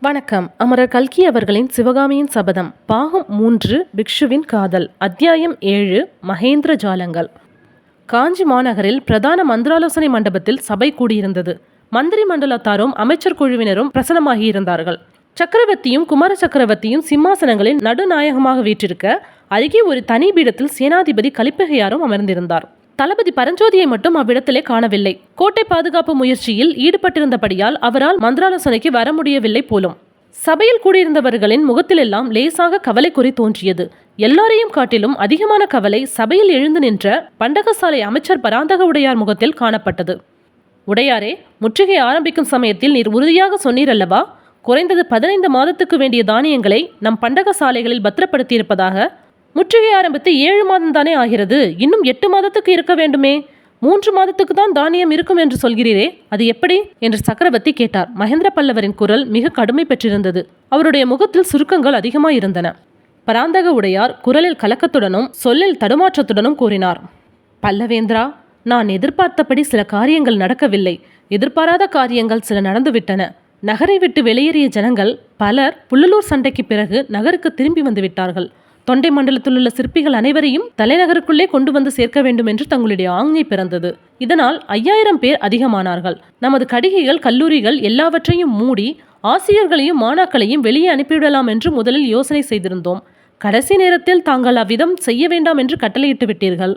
வணக்கம். அமரர் கல்கி அவர்களின் சிவகாமியின் சபதம் பாகம் 3 பிக்ஷுவின் காதல் அத்தியாயம் 7 மகேந்திர ஜாலங்கள். காஞ்சி மாநகரில் பிரதான மந்திராலோசனை மண்டபத்தில் சபை கூடியிருந்தது. மந்திரி மண்டலத்தாரும் அமைச்சர் குழுவினரும் பிரசனமாகியிருந்தார்கள். சக்கரவர்த்தியும் குமார சக்கரவர்த்தியும் சிம்மாசனங்களில் நடுநாயகமாக வீற்றிருக்க அருகே ஒரு தனி பீடத்தில் சேனாதிபதி கலிப்பகையாரும் அமர்ந்திருந்தார். தளபதி பரஞ்சோதியை மட்டும் அவ்விடத்திலே காணவில்லை. கோட்டை பாதுகாப்பு முயற்சியில் ஈடுபட்டிருந்தபடியால் அவரால் மந்திராலோசனைக்கு வர முடியவில்லை போலும். சபையில் கூடியிருந்தவர்களின் முகத்திலெல்லாம் லேசாக கவலை குறி தோன்றியது. எல்லாரையும் காட்டிலும் அதிகமான கவலை சபையில் எழுந்து நின்ற பண்டகசாலை அமைச்சர் பராந்தக உடையார் முகத்தில் காணப்பட்டது. உடையாரே, முற்றுகை ஆரம்பிக்கும் சமயத்தில் நீர் உறுதியாக சொன்னீரல்லவா, குறைந்தது 15 மாதத்துக்கு வேண்டிய தானியங்களை நம் பண்டகசாலைகளில் பத்திரப்படுத்தியிருப்பதாக. முற்றுகை ஆரம்பித்து 7 மாதம் தானே ஆகிறது. இன்னும் 8 மாதத்துக்கு இருக்க வேண்டுமே. 3 மாதத்துக்கு தான் தானியம் இருக்கும் என்று சொல்கிறீரே, அது எப்படி என்று சக்கரவர்த்தி கேட்டார். மகேந்திர பல்லவரின் குரல் மிக கடுமை பெற்றிருந்தது. அவருடைய முகத்தில் சுருக்கங்கள் அதிகமாயிருந்தன. பராந்தக உடையார் குரலில் கலக்கத்துடனும் சொல்லில் தடுமாற்றத்துடனும் கூறினார். பல்லவேந்திரா, நான் எதிர்பார்த்தபடி சில காரியங்கள் நடக்கவில்லை. எதிர்பாராத காரியங்கள் சில நடந்துவிட்டன. நகரை விட்டு வெளியேறிய ஜனங்கள் பலர் புள்ளலூர் சண்டைக்கு பிறகு நகருக்கு திரும்பி வந்து விட்டார்கள். தொண்டை மண்டலத்தில் உள்ள சிற்பிகள் அனைவரையும் தலைநகருக்குள்ளே கொண்டு வந்து சேர்க்க வேண்டும் என்று தங்களுடைய ஆஞ்ஞை பிறந்தது. இதனால் 5000 பேர் அதிகமானார்கள். நமது கடிகைகள், கல்லூரிகள் எல்லாவற்றையும் மூடி ஆசிரியர்களையும் மாணாக்களையும் வெளியே அனுப்பிவிடலாம் என்று முதலில் யோசனை செய்திருந்தோம். கடைசி நேரத்தில் தாங்கள் அவ்விதம் செய்ய வேண்டாம் என்று கட்டளையிட்டு விட்டீர்கள்.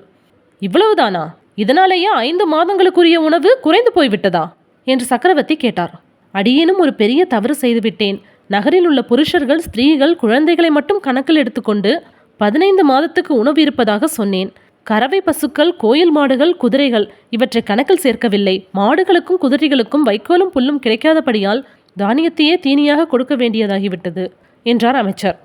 இவ்வளவுதானா? இதனாலேயே 5 மாதங்களுக்குரிய உணவு குறைந்து போய்விட்டதா என்று சக்கரவர்த்தி கேட்டார். அடியேனும் ஒரு பெரிய தவறு செய்துவிட்டேன். நகரில் உள்ள புருஷர்கள், ஸ்திரீகள், குழந்தைகளை மட்டும் கணக்கில் எடுத்துக்கொண்டு 15 மாதத்துக்கு உணவு இருப்பதாக சொன்னேன். கறவை பசுக்கள், கோயில் மாடுகள், குதிரைகள் இவற்றை கணக்கில் சேர்க்கவில்லை. மாடுகளுக்கும் குதிரைகளுக்கும் வைக்கோலும் புல்லும் கிடைக்காதபடியால் தானியத்தையே தீனியாக கொடுக்க வேண்டியதாகிவிட்டது என்றார் அமைச்சர்.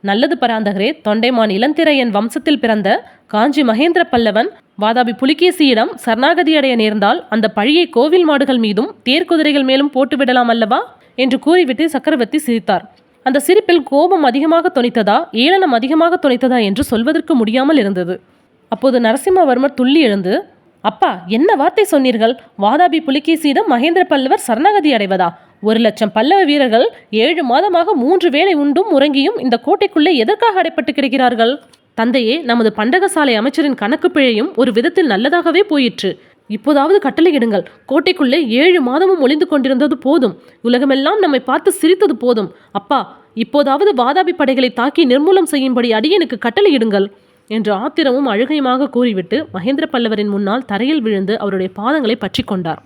நல்லது பராந்தகரே, தொண்டைமான் இளந்திரையன் வம்சத்தில் பிறந்த காஞ்சி மகேந்திர பல்லவன் வாதாபி புலிகேசியிடம் சரணாகதி அடைய நேர்ந்தால் அந்த பழியை கோவில் மாடுகள் மீதும் தேர்குதிரைகள் மேலும் போட்டுவிடலாம் அல்லவா என்று கூறிவிட்டு சக்கரவர்த்தி சிரித்தார். அந்த சிரிப்பில் கோபம் அதிகமாக தொனித்ததா, ஏளனம் அதிகமாக தொனித்ததா என்று சொல்வதற்கு முடியாமல் இருந்தது. அப்போது நரசிம்மவர்மர் துள்ளி எழுந்து, அப்பா, என்ன வார்த்தை சொன்னீர்கள்? வாதாபி புலிகேசியிடம் மகேந்திர பல்லவர் சரணாகதி அடைவதா? 1,00,000 பல்லவ வீரர்கள் 7 மாதமாக 3 வேளை உண்டும் உறங்கியும் இந்த கோட்டைக்குள்ளே எதற்காக அடைப்பட்டு கிடக்கிறார்கள்? தந்தையே, நமது பண்டகசாலை அமைச்சரின் கணக்கு பிழையும் ஒரு விதத்தில் நல்லதாகவே போயிற்று. இப்போதாவது கட்டளையிடுங்கள். கோட்டைக்குள்ளே 7 மாதமும் ஒளிந்து கொண்டிருந்தது போதும். உலகமெல்லாம் நம்மை பார்த்து சிரித்தது போதும். அப்பா, இப்போதாவது வாதாபி படைகளை தாக்கி நிர்மூலம் செய்யும்படி அடியனுக்கு கட்டளையிடுங்கள் என்று ஆத்திரமும் அழுகையுமாக கூறிவிட்டு மகேந்திர பல்லவரின் முன்னால் தரையில் விழுந்து அவருடைய பாதங்களை பற்றி கொண்டார்.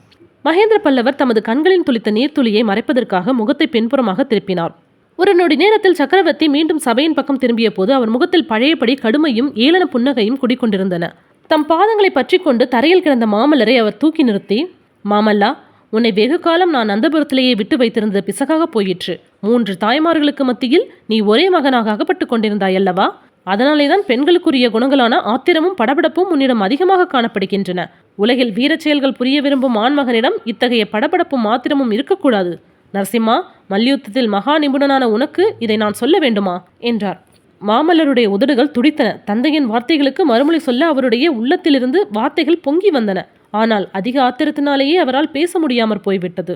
மகேந்திர பல்லவர் தமது கண்களின் துளித்த நீர்த்துளியை மறைப்பதற்காக முகத்தை பின்புறமாக திருப்பினார். ஒரு நொடி நேரத்தில் சக்கரவர்த்தி மீண்டும் சபையின் பக்கம் திரும்பிய போது அவர் முகத்தில் பழையபடி கடுமையும் ஏளன புன்னகையும் குடிக்கொண்டிருந்தன. தம் பாதங்களை பற்றி கொண்டு தரையில் கிடந்த மாமல்லரை அவர் தூக்கி நிறுத்தி, மாமல்லா, உன்னை வெகு காலம் நான் அந்தபுரத்திலேயே விட்டு வைத்திருந்த பிசகாக போயிற்று. 3 தாய்மார்களுக்கு மத்தியில் நீ ஒரே மகனாக அகப்பட்டு கொண்டிருந்தாயல்லவா? அதனாலேதான் பெண்களுக்குரிய குணங்களான ஆத்திரமும் படபடப்பும் உன்னிடம் அதிகமாக காணப்படுகின்றன. உலகில் வீரச் செயல்கள் புரிய விரும்பும் ஆண்மகனிடம் இத்தகைய படபடப்பும் ஆத்திரமும் இருக்கக்கூடாது. நரசிம்மா, மல்யுத்தத்தில் மகா நிபுணனான உனக்கு இதை நான் சொல்ல வேண்டுமா என்றார். மாமல்லருடைய உதடுகள் துடித்தன. தந்தையின் வார்த்தைகளுக்கு மறுமொழி சொல்ல அவருடைய உள்ளத்திலிருந்து வார்த்தைகள் பொங்கி வந்தன. ஆனால் அதிக ஆத்திரத்தினாலேயே அவரால் பேச முடியாமற் போய்விட்டது.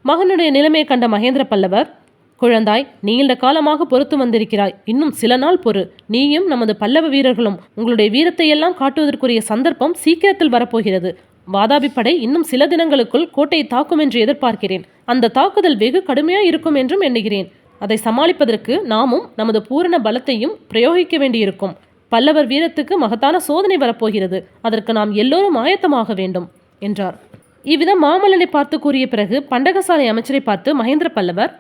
மகனுடைய நிலைமையை கண்ட மகேந்திர பல்லவர், குழந்தாய், நீண்ட காலமாக பொறுத்து வந்திருக்கிறாய். இன்னும் சில நாள் பொறு. நீயும் நமது பல்லவ வீரர்களும் உங்களுடைய வீரத்தை எல்லாம் காட்டுவதற்குரிய சந்தர்ப்பம் சீக்கிரத்தில் வரப்போகிறது. வாதாபி படை இன்னும் சில தினங்களுக்குள் கோட்டையை தாக்கும் என்று எதிர்பார்க்கிறேன். அந்த தாக்குதல் வெகு கடுமையாக இருக்கும் என்றும் எண்ணுகிறேன். அதை சமாளிப்பதற்கு நாமும் நமது பூரண பலத்தையும் பிரயோகிக்க வேண்டியிருக்கும். பல்லவர் வீரத்துக்கு மகத்தான சோதனை வரப்போகிறது. அதற்கு நாம் எல்லோரும் ஆயத்தமாக வேண்டும் என்றார். இவ்விதம் மாமல்லனை பார்த்து கூறிய பிறகு பண்டகசாலை அமைச்சரை பார்த்து மகேந்திர பல்லவர்,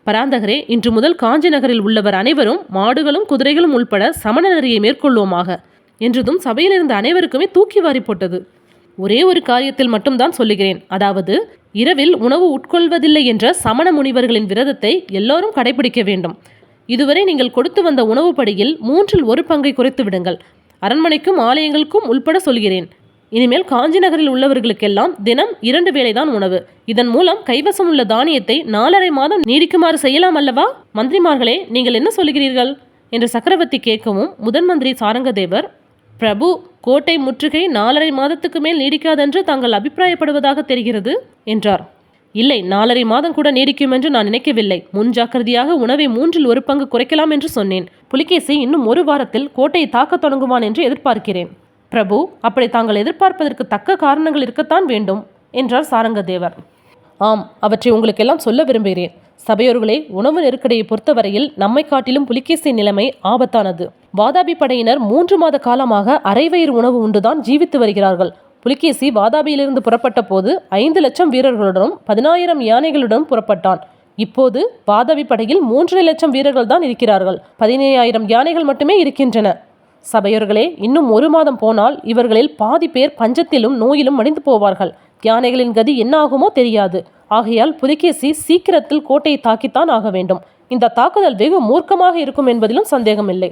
பராந்தகரே, இன்று முதல் காஞ்சி நகரில் உள்ளவர் அனைவரும் மாடுகளும் குதிரைகளும் உள்பட சமண நெறியை மேற்கொள்வோமாக என்றதும் சபையில் இருந்த அனைவருக்குமே தூக்கி வாரி போட்டது. ஒரே ஒரு காரியத்தில் மட்டும்தான் சொல்லுகிறேன். அதாவது, இரவில் உணவு உட்கொள்வதில்லை என்ற சமண முனிவர்களின் விரதத்தை எல்லோரும் கடைபிடிக்க வேண்டும். இதுவரை நீங்கள் கொடுத்து வந்த உணவு படியில் 1/3 பங்கை குறைத்து விடுங்கள். அரண்மனைக்கும் ஆலயங்களுக்கும் உள்பட சொல்கிறேன். இனிமேல் காஞ்சி நகரில் உள்ளவர்களுக்கெல்லாம் தினம் 2 வேளைதான் உணவு. இதன் மூலம் கைவசம் உள்ள தானியத்தை 4½ மாதம் நீடிக்குமாறு செய்யலாம் அல்லவா? மந்திரிமார்களே, நீங்கள் என்ன சொல்கிறீர்கள் என்று சக்கரவர்த்தி கேட்கவும் முதன் மந்திரி சாரங்கதேவர், பிரபு, கோட்டை முற்றுகை 4½ மாதத்துக்கு மேல் நீடிக்காதென்று தாங்கள் அபிப்பிராயப்படுவதாக தெரிகிறது என்றார். இல்லை, 4½ மாதம் கூட நீடிக்கும் என்று நான் நினைக்கவில்லை. முன்ஜாக்கிரதையாக உணவை 1/3 பங்கு குறைக்கலாம் என்று சொன்னேன். புலிகேசி இன்னும் 1 வாரத்தில் கோட்டையை தாக்கத் தொடங்குவான் என்று எதிர்பார்க்கிறேன். பிரபு, அப்படி தாங்கள் எதிர்பார்ப்பதற்கு தக்க காரணங்கள் இருக்கத்தான் வேண்டும் என்றார் சாரங்கதேவர். ஆம், அவற்றை உங்களுக்கெல்லாம் சொல்ல விரும்புகிறேன். சபையோர்களே, உணவு நெருக்கடியை பொறுத்தவரையில் நம்மை காட்டிலும் புலிகேசி நிலைமை ஆபத்தானது. வாதாபி படையினர் 3 மாத காலமாக அரைவயிறு உணவு உண்டுதான் ஜீவித்து வருகிறார்கள். புலிகேசி வாதாபியிலிருந்து புறப்பட்ட போது 5 லட்சம் வீரர்களுடனும் 10,000 யானைகளுடன் புறப்பட்டான். இப்போது வாதாபி படையில் 3 லட்சம் வீரர்கள் தான் இருக்கிறார்கள். 15,000 யானைகள் மட்டுமே இருக்கின்றன. சபையோர்களே, இன்னும் 1 மாதம் போனால் இவர்களில் பாதி பேர் பஞ்சத்திலும் நோயிலும் மடிந்து போவார்கள். யானைகளின் கதி என்ன ஆகுமோ தெரியாது. ஆகையால் புலிகேசி சீக்கிரத்தில் கோட்டையை தாக்கித்தான் ஆக வேண்டும். இந்த தாக்குதல் வெகு மூர்க்கமாக இருக்கும் என்பதிலும் சந்தேகமில்லை.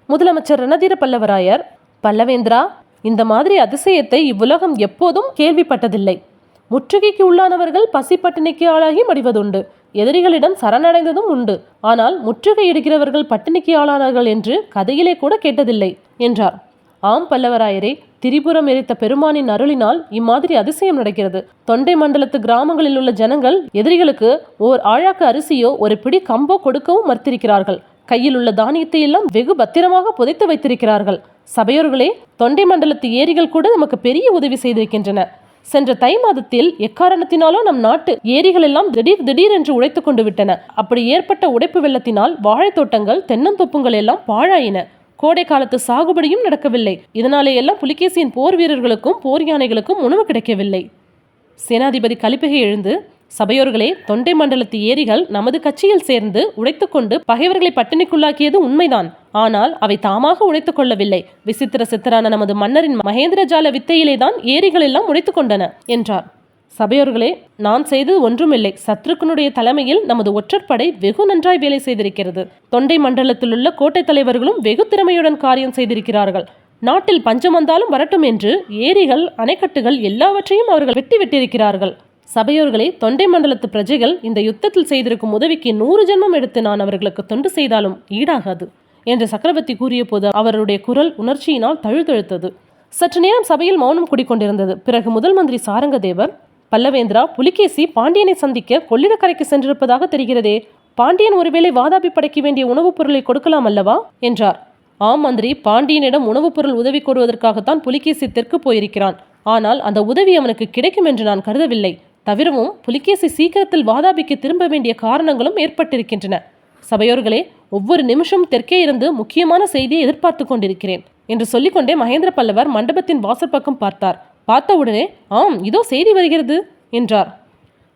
முதலமைச்சர் ரணதீர பல்லவராயர், பல்லவேந்திரா, இந்த மாதிரி அதிசயத்தை இவ்வுலகம் எப்போதும் கேள்விப்பட்டதில்லை. முற்றுகைக்கு உள்ளானவர்கள் பசி பட்டினிக்கு ஆளாகி மடிவதுண்டு. எதிரிகளிடம் சரணடைந்ததும் உண்டு. ஆனால் முற்றுகையிடுகிறவர்கள் பட்டினிக்கு ஆளானார்கள் என்று கதையிலே கூட கேட்டதில்லை என்றார். ஆம் பல்லவராயரே, திரிபுரம் எரித்த பெருமானின் அருளினால் இம்மாதிரி அதிசயம் நடக்கிறது. தொண்டை மண்டலத்து கிராமங்களில் உள்ள ஜனங்கள் எதிரிகளுக்கு ஓர் ஆழாக்கு அரிசியோ ஒரு பிடி கம்போ கொடுக்கவும் மறுத்திருக்கிறார்கள். கையில் உள்ள தானியத்தை எல்லாம் வெகு பத்திரமாக புதைத்து வைத்திருக்கிறார்கள். சபையோர்களே, தொண்டை மண்டலத்து ஏரிகள் கூட நமக்கு பெரிய உதவி செய்திருக்கின்றன. சென்ற தை மாதத்தில் எக்காரணத்தினாலோ நம் நாட்டு ஏரிகள் எல்லாம் திடீர் என்று உடைத்து கொண்டு விட்டன. அப்படி ஏற்பட்ட உடைப்பு வெள்ளத்தினால் வாழைத்தோட்டங்கள், தென்னந்தோப்புங்கள் எல்லாம் பாழாயின. கோடை காலத்து சாகுபடியும் நடக்கவில்லை. இதனாலே எல்லாம் புலிகேசியின் போர் வீரர்களுக்கும் போர் யானைகளுக்கும் உணவு கிடைக்கவில்லை. சேனாதிபதி கலிப்பகை எழுந்து, சபையோர்களே, தொண்டை மண்டலத்து ஏரிகள் நமது கட்சியில் சேர்ந்து உடைத்து கொண்டு பகைவர்களை பட்டினிக்குள்ளாக்கியது உண்மைதான். ஆனால் அவை தாமாக உடைத்து கொள்ளவில்லை. விசித்திர சித்தரான நமது மன்னரின் மகேந்திரஜால வித்தையிலே தான் ஏரிகள் எல்லாம் உடைத்து கொண்டன என்றார். சபையோர்களே, நான் செய்தது ஒன்றுமில்லை. சத்ருக்கனுடைய தலைமையில் நமது ஒற்றற்படை வெகு நன்றாய் வேலை செய்திருக்கிறது. தொண்டை மண்டலத்தில் உள்ள கோட்டை தலைவர்களும் வெகு திறமையுடன் காரியம் செய்திருக்கிறார்கள். நாட்டில் பஞ்சம் வந்தாலும் வரட்டும் என்று ஏரிகள், அணைக்கட்டுகள் எல்லாவற்றையும் அவர்கள் வெட்டிவிட்டிருக்கிறார்கள். சபையோர்களே, தொண்டை மண்டலத்து பிரஜைகள் இந்த யுத்தத்தில் செய்திருக்கும் உதவிக்கு 100 ஜென்மம் எடுத்து நான் அவர்களுக்கு தொண்டு செய்தாலும் ஈடாகாது என்று சக்கரவர்த்தி கூறிய போது அவருடைய குரல் உணர்ச்சியினால் தழுதழுத்தது. சற்று நேரம் சபையில் மௌனம் குடிக்கொண்டிருந்தது. பிறகு முதல் மந்திரி சாரங்கதேவர், பல்லவேந்திரா, புலிகேசி பாண்டியனை சந்திக்க கொள்ளிடக்கரைக்கு சென்றிருப்பதாக தெரிகிறதே. பாண்டியன் ஒருவேளை வாதாபி படைக்க வேண்டிய உணவுப் பொருளை கொடுக்கலாம் அல்லவா என்றார். ஆம் மந்திரி, பாண்டியனிடம் உணவுப் பொருள் உதவி கோருவதற்காகத்தான் புலிகேசி தெற்கு போயிருக்கிறான். ஆனால் அந்த உதவி அவனுக்கு கிடைக்கும் என்று நான் கருதவில்லை. தவிரவும் புலிகேசி சீக்கிரத்தில் வாதாபிக்கு திரும்ப வேண்டிய காரணங்களும் ஏற்பட்டிருக்கின்றன. சபையோர்களே, ஒவ்வொரு நிமிஷம் தெற்கே இருந்து முக்கியமான செய்தியை எதிர்பார்த்து கொண்டிருக்கிறேன் என்று சொல்லிக்கொண்டே மகேந்திர பல்லவர் மண்டபத்தின் வாசல் பக்கம் பார்த்தார். பார்த்தவுடனே, ஆம், இதோ செய்தி வருகிறது என்றார்.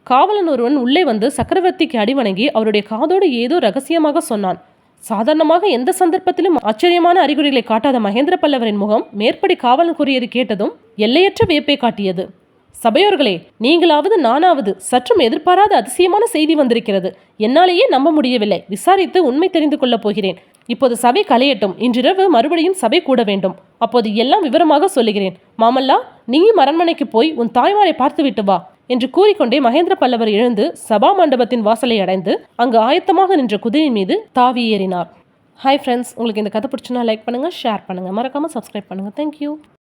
காவலன் ஒருவன் உள்ளே வந்து சக்கரவர்த்திக்கு அடிவணங்கி அவருடைய காதோடு ஏதோ ரகசியமாக சொன்னான். சாதாரணமாக எந்த சந்தர்ப்பத்திலும் ஆச்சரியமான அறிகுறிகளை காட்டாத மகேந்திர பல்லவரின் முகம் மேற்படி காவலன் கூறியது கேட்டதும் எல்லையற்ற வியப்பை காட்டியது. சபையோர்களே, நீங்களாவது நானாவது சற்றும் எதிர்பாராத அதிசயமான செய்தி வந்திருக்கிறது. என்னாலேயே நம்ப முடியவில்லை. விசாரித்து உண்மை தெரிந்து கொள்ளப் போகிறேன். இப்போது சபை கலையட்டும். இன்றிரவு மறுபடியும் சபை கூட வேண்டும். அப்போது எல்லாம் விவரமாக சொல்லுகிறேன். மாமல்லா, நீயும் அரண்மனைக்கு போய் உன் தாய்மாரை பார்த்துவிட்டு வா என்று கூறிக்கொண்டே மகேந்திர பல்லவர் எழுந்து சபா மண்டபத்தின் வாசலை அடைந்து அங்கு ஆயத்தமாக நின்ற குதிரையின் மீது தாவி ஏறினார். ஹாய் ஃப்ரெண்ட்ஸ், உங்களுக்கு இந்த கதை பிடிச்சுன்னா லைக் பண்ணுங்கள், ஷேர் பண்ணுங்கள், மறக்காமல் சப்ஸ்கிரைப் பண்ணுங்கள். தேங்க்யூ.